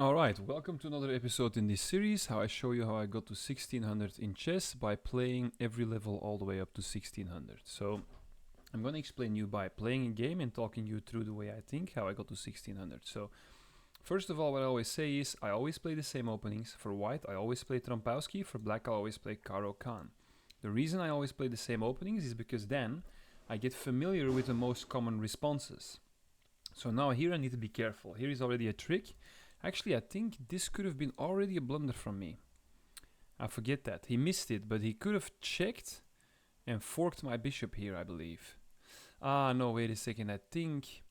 Alright, welcome to another episode in this series, how I show you how I got to 1600 in chess by playing every level all the way up to 1600. So, I'm gonna explain you by playing a game and talking you through the way I think how I got to 1600. So, first of all, what I always say is, I always play the same openings. For white, I always play Trompowsky, for black, I always play Caro-Kann. The reason I always play the same openings is because then I get familiar with the most common responses. So now here I need to be careful. Here is already a trick. Actually, I think this could have been already a blunder from me. I forget that. He missed it, but he could have checked and forked my bishop here, I believe. Ah, no, wait a second. I think...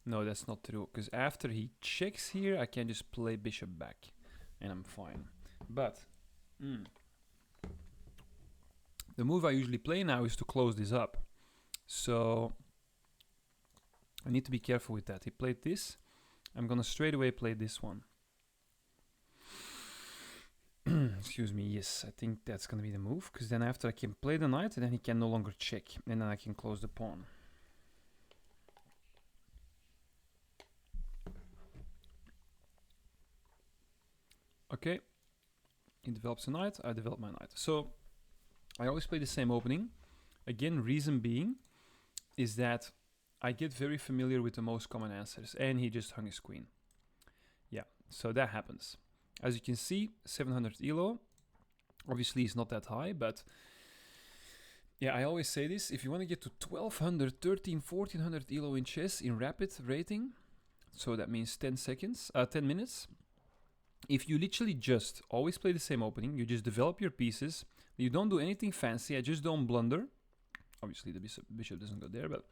No, that's not true. Because after he checks here, I can just play bishop back. And I'm fine. But... the move I usually play now is to close this up. So... I need to be careful with that. He played this. I'm gonna straight away play this one. Excuse me, yes, I think that's gonna be the move, because then after I can play the knight, and then he can no longer check, and then I can close the pawn. Okay, he develops a knight, I develop my knight. So, I always play the same opening. Again, reason being is that I get very familiar with the most common answers, and he just hung his queen. Yeah, so that happens. As you can see, 700 elo. Obviously, it's not that high, but yeah, I always say this. If you want to get to 1200, 13, 1400 elo in chess in rapid rating, so that means 10 minutes. If you literally just always play the same opening, you just develop your pieces, you don't do anything fancy, I just don't blunder. Obviously, the bishop doesn't go there, but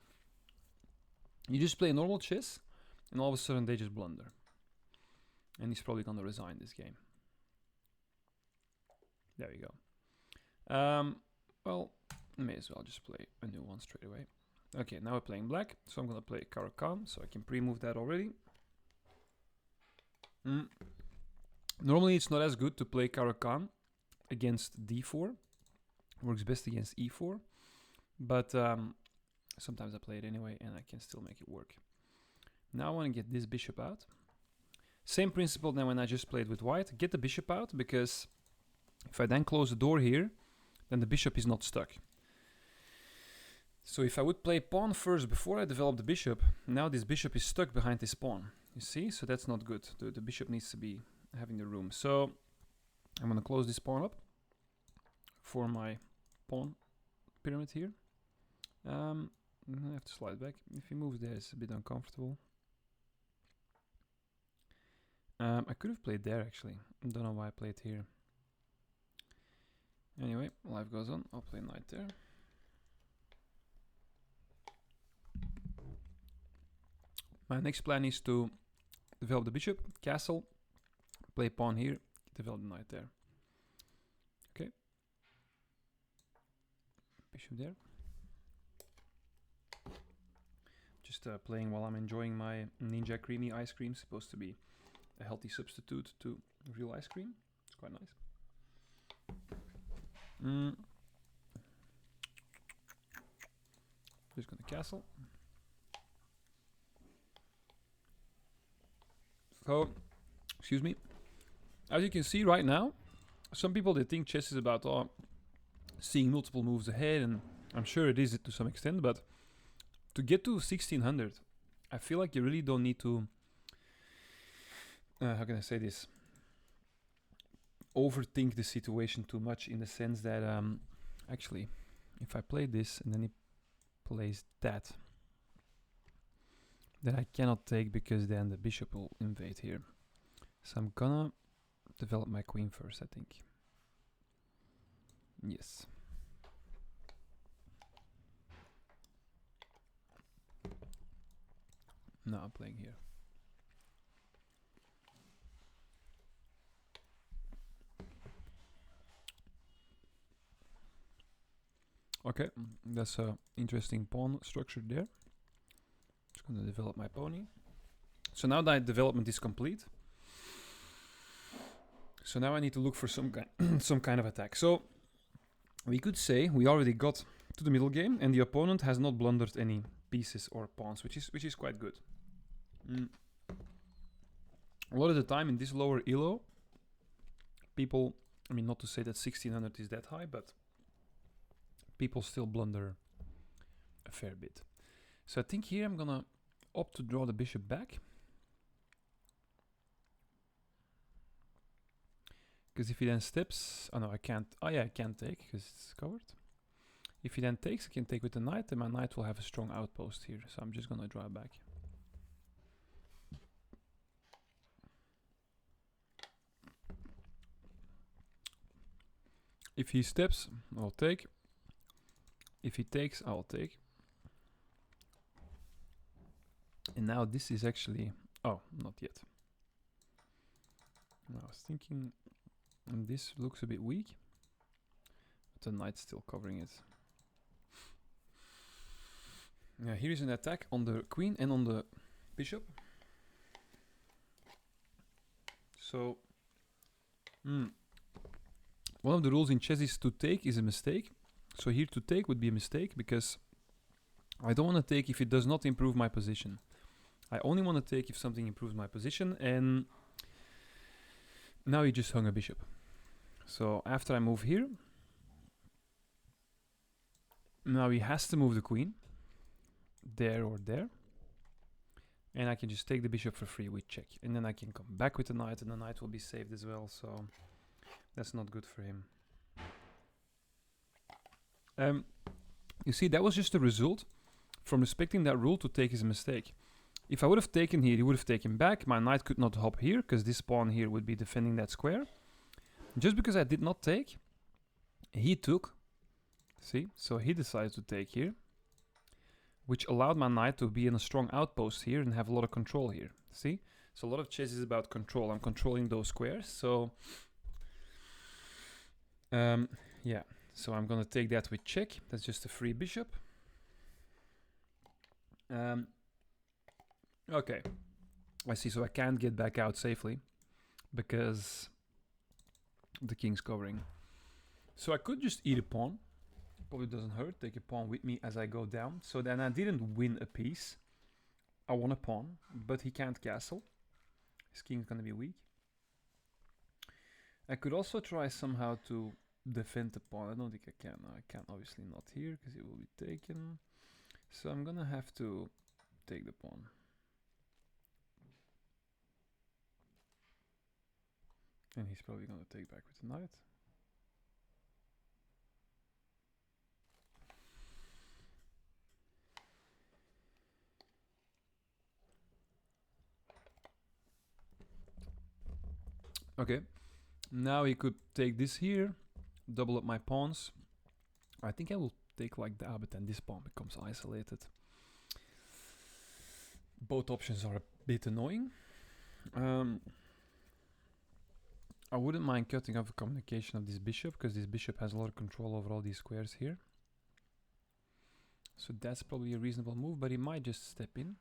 you just play normal chess, and all of a sudden they just blunder. And he's probably going to resign this game. There we go. Well, may as well just play a new one straight away. Okay, now we're playing black, so I'm going to play Caro-Kann, so I can pre-move that already. Normally it's not as good to play Caro-Kann against d4. Works best against e4. But sometimes I play it anyway, and I can still make it work. Now I want to get this bishop out. Same principle than when I just played with white. Get the bishop out, because if I then close the door here, then the bishop is not stuck. So if I would play pawn first before I develop the bishop, now this bishop is stuck behind this pawn. You see? So that's not good. The bishop needs to be having the room. So I'm going to close this pawn up for my pawn pyramid here. I have to slide back. If he moves there, it's a bit uncomfortable. I could have played there, actually. I don't know why I played here. Anyway, life goes on. I'll play knight there. My next plan is to develop the bishop, castle, play pawn here, develop the knight there. Okay. Bishop there. Just playing while I'm enjoying my Ninja Creamy ice cream. Supposed to be a healthy substitute to real ice cream. It's quite nice. Just gonna castle. So, excuse me. As you can see right now, some people, they think chess is about seeing multiple moves ahead, and I'm sure it is to some extent, but to get to 1600, I feel like you really don't need to, how can I say this, overthink the situation too much, in the sense that, actually, if I play this and then he plays that, then I cannot take, because then the bishop will invade here. So I'm gonna develop my queen first, I think. Yes. Now I'm playing here. Okay, that's a interesting pawn structure there. Just gonna develop my pony. So now that development is complete, so now I need to look for some kind of attack. So we could say we already got to the middle game, and the opponent has not blundered any pieces or pawns, which is quite good. A lot of the time in this lower elo, people, I mean, not to say that 1600 is that high, but people still blunder a fair bit. So I think here I'm gonna opt to draw the bishop back. Because if he then steps, oh no, I can't, oh yeah, I can't take because it's covered. If he then takes, I can take with the knight, and my knight will have a strong outpost here. So I'm just gonna draw back. If he steps, I'll take. If he takes, I'll take. And now this is actually, oh, not yet. I was thinking, this looks a bit weak, but the knight's still covering it. Yeah, here is an attack on the queen and on the bishop. So, one of the rules in chess is to take is a mistake. So here to take would be a mistake because I don't want to take if it does not improve my position. I only want to take if something improves my position, and now he just hung a bishop. So after I move here, now he has to move the queen, there or there, and I can just take the bishop for free with check, and then I can come back with the knight, and the knight will be saved as well, so that's not good for him. You see, that was just a result from respecting that rule to take is a mistake. If I would have taken here, he would have taken back. My knight could not hop here because this pawn here would be defending that square. Just because I did not take, he took. See, so he decided to take here, which allowed my knight to be in a strong outpost here and have a lot of control here. See, so a lot of chess is about control. I'm controlling those squares. So yeah, so I'm gonna take that with check. That's just a free bishop. Okay, I see. So I can't get back out safely because the king's covering. So I could just eat a pawn. Probably doesn't hurt. Take a pawn with me as I go down. So then I didn't win a piece. I won a pawn, but he can't castle. His king's gonna be weak. I could also try somehow to defend the pawn. I don't think I can. I can obviously not here because it will be taken. So I'm gonna have to take the pawn. And he's probably gonna take back with the knight. Okay, now he could take this here, double up my pawns. I think I will take like that, but then this pawn becomes isolated. Both options are a bit annoying. I wouldn't mind cutting off the communication of this bishop, because this bishop has a lot of control over all these squares here. So that's probably a reasonable move, but he might just step in.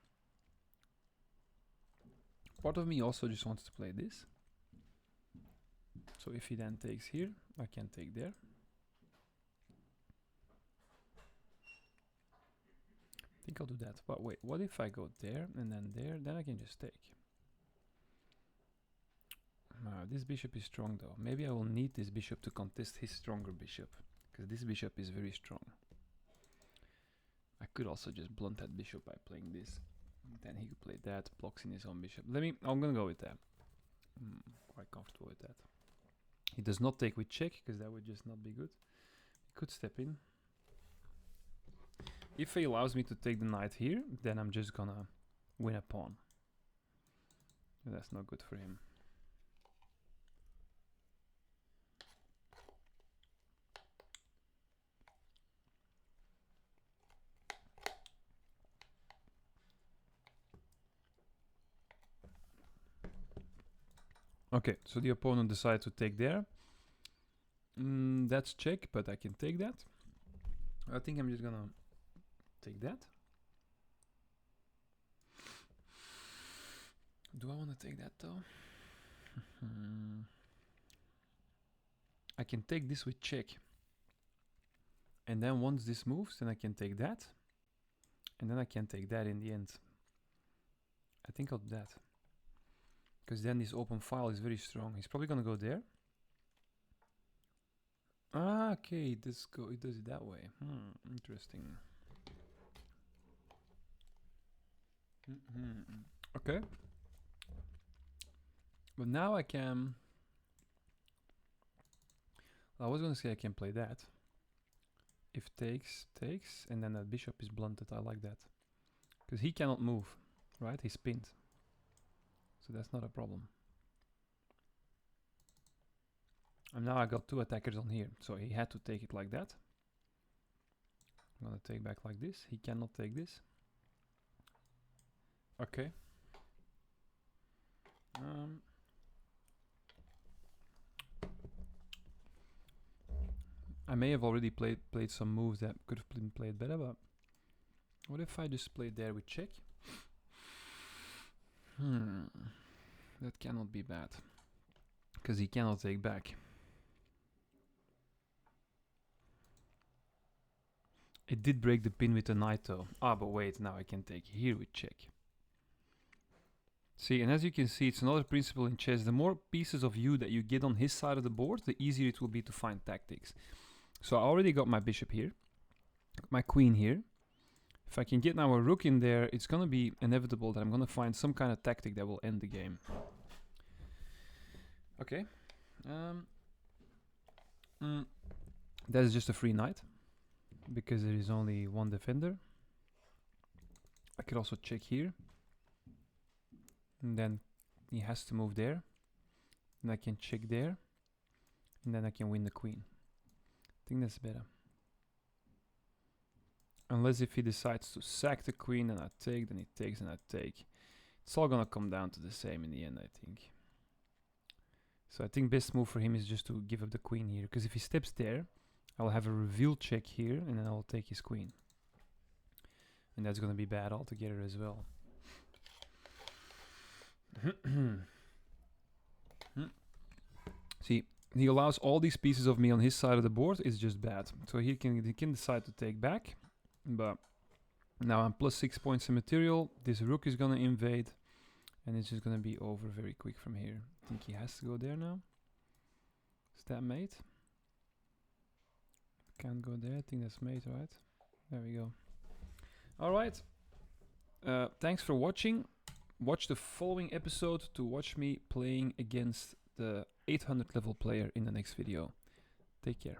Part of me also just wants to play this. So if he then takes here, I can take there. I think I'll do that. But wait, what if I go there and then there? Then I can just take. This bishop is strong though. Maybe I will need this bishop to contest his stronger bishop, because this bishop is very strong. I could also just blunt that bishop by playing this. Then he could play that, blocks in his own bishop. I'm gonna go with that. Quite comfortable with that. He does not take with check, because that would just not be good. He could step in. If he allows me to take the knight here, then I'm just gonna win a pawn. And that's not good for him. Okay, so the opponent decides to take there. That's check, but I can take that. I think I'm just gonna take that. Do I want to take that though? I can take this with check. And then once this moves, then I can take that. And then I can take that in the end. I think I'll do that. Because then this open file is very strong. He's probably gonna go there. Ah, okay, it does it that way. Interesting. Okay. But now I can... I was gonna say I can play that. If takes, and then that bishop is blunted. I like that. Because he cannot move, right? He's pinned. So that's not a problem. And now I got two attackers on here. So he had to take it like that. I'm gonna take back like this. He cannot take this. Okay. I may have already played some moves that could have been played better, but what if I just played there with check? That cannot be bad, because he cannot take back. It did break the pin with the knight though. Ah, but wait, now I can take here with check. See, and as you can see, it's another principle in chess. The more pieces of you that you get on his side of the board, the easier it will be to find tactics. So I already got my bishop here, my queen here. If I can get now a rook in there, it's gonna be inevitable that I'm gonna find some kind of tactic that will end the game. Okay. That is just a free knight, because there is only one defender. I could also check here. And then he has to move there. And I can check there. And then I can win the queen. I think that's better. Unless if he decides to sack the queen and I take, then he takes and I take. It's all gonna come down to the same in the end, I think. So I think best move for him is just to give up the queen here. Because if he steps there, I'll have a reveal check here and then I'll take his queen. And that's gonna be bad altogether as well. See, he allows all these pieces of me on his side of the board. It's just bad. So he can decide to take back, but now I'm plus 6 points in material. This rook is gonna invade, and it's just gonna be over very quick from here. I think he has to go there now. Is that mate? Can't go there. I think that's mate, right? There we go. All right. Thanks for watching. Watch the following episode to watch me playing against the 800 level player in the next video. Take care.